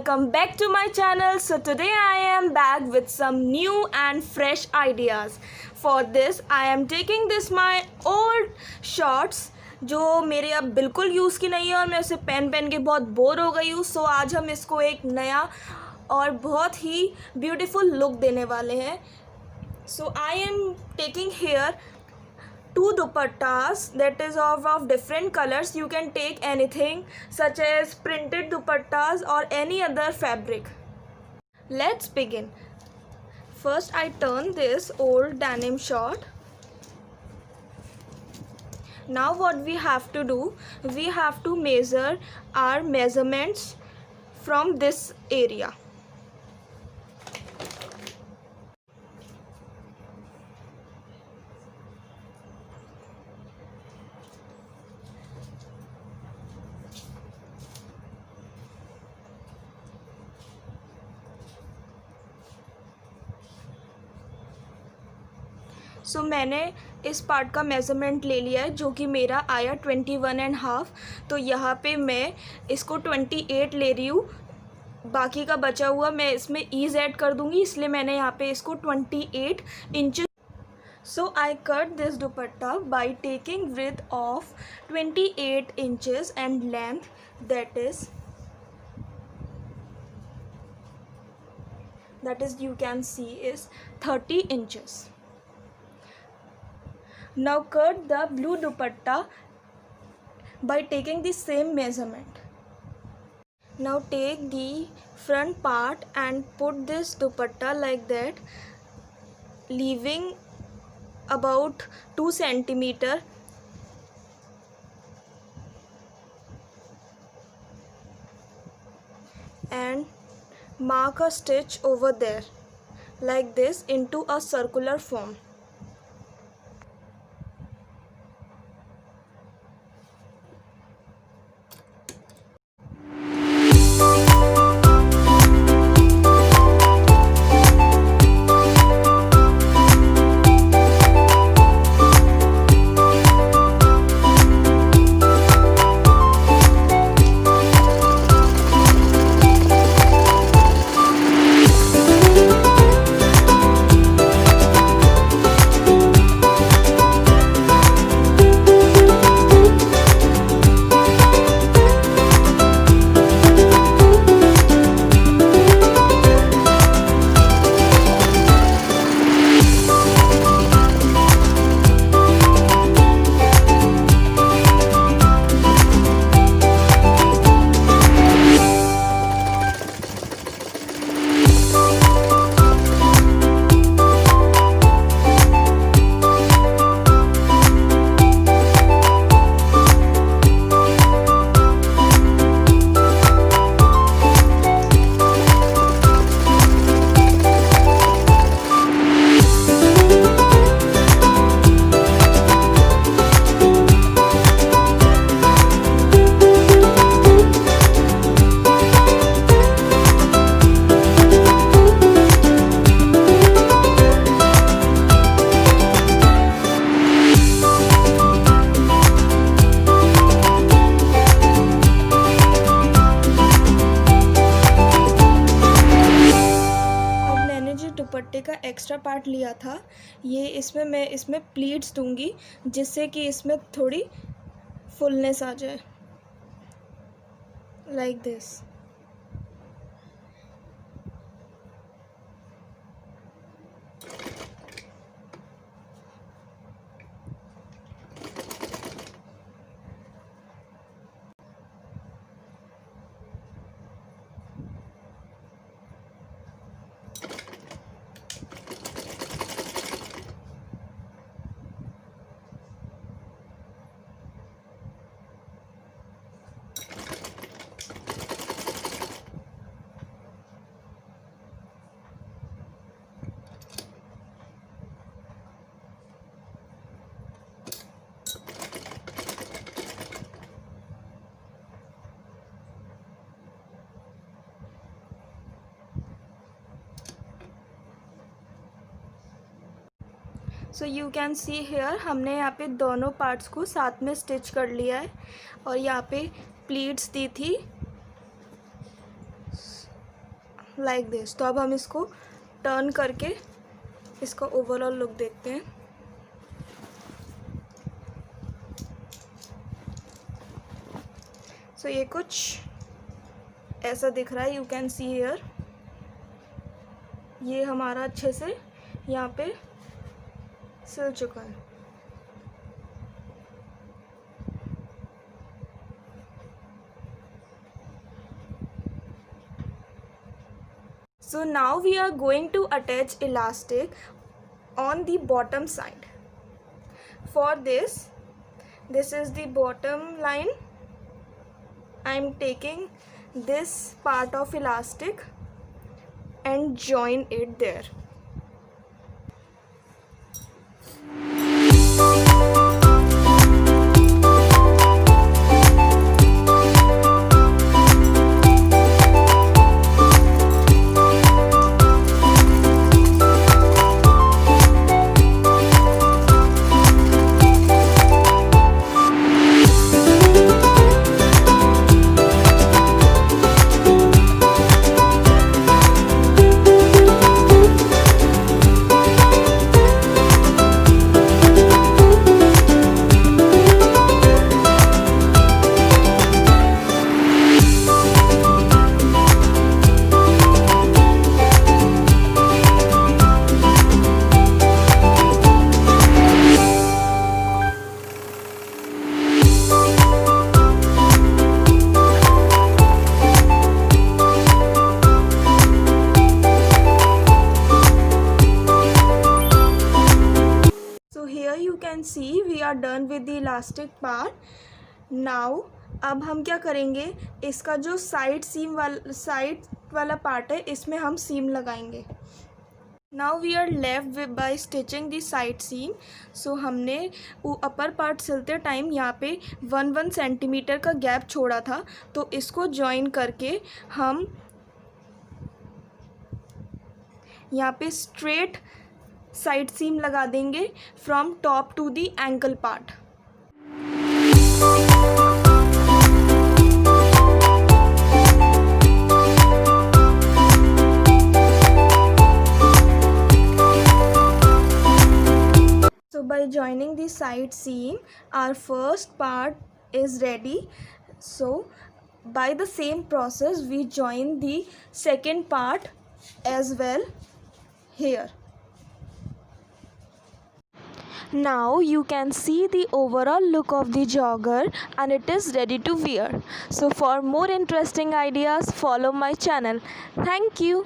welcome back to my channel. So today I am back with some new and fresh ideas. For this I am taking this my old shorts जो मेरे अब बिल्कुल use की नहीं है और मैं उसे पहन के बहुत बोर हो गई हूँ. सो आज हम इसको एक नया और बहुत ही ब्यूटीफुल लुक देने वाले हैं. So I am taking here two dupattas that is of different colors. You can take anything such as printed dupattas or any other fabric. Let's begin. First I turn this old denim short. Now what we have to do, we have to measure our measurements from this area. सो मैंने इस part का measurement ले लिया है जो कि मेरा आया 21.5. तो यहाँ पे मैं इसको 28 ले रही हूँ. बाकी का बचा हुआ मैं इसमें ईज़ ऐड कर दूँगी, इसलिए मैंने यहाँ पे इसको 28 inch. So I cut this dupatta by taking width of 28 inches and length that is you can see is 30 inches. Now cut the blue dupatta by taking the same measurement. Now take the front part and put this dupatta like that, leaving about 2 centimeter. And mark a stitch over there like this into a circular form. दुपट्टे का extra part लिया था, ये इसमें मैं इसमें pleats दूंगी जिससे कि इसमें थोड़ी फुलनेस आ जाए like this. So you can see here हमने यहाँ पे दोनों पार्ट्स को साथ में स्टिच कर लिया है और यहाँ पे प्लीट्स दी थी. Like this. तो अब हम इसको टर्न करके इसका ओवरऑल लुक देखते हैं। सो ये कुछ ऐसा दिख रहा है, यू कैन सी हियर। ये हमारा अच्छे से यहाँ पे सिल चुका है। So now we are going to attach elastic on the bottom side. For this is the bottom line. I am taking this part of elastic and join it there. You can see we are done with the elastic part. Now अब हम क्या करेंगे, इसका जो side वाला part है इसमें हम सीम लगाएंगे. Now we are left by stitching the side seam. So हमने अपर पार्ट सिलते टाइम यहाँ पे 1 सेंटीमीटर का गैप छोड़ा था, तो इसको जॉइन करके हम यहाँ पे स्ट्रेट साइड सीम लगा देंगे from top to the ankle part. So by joining the side seam, our first part is ready. So by the same process we join the second part as well here. Now you can see the overall look of the jogger and it is ready to wear. So for more interesting ideas, follow my channel. Thank you.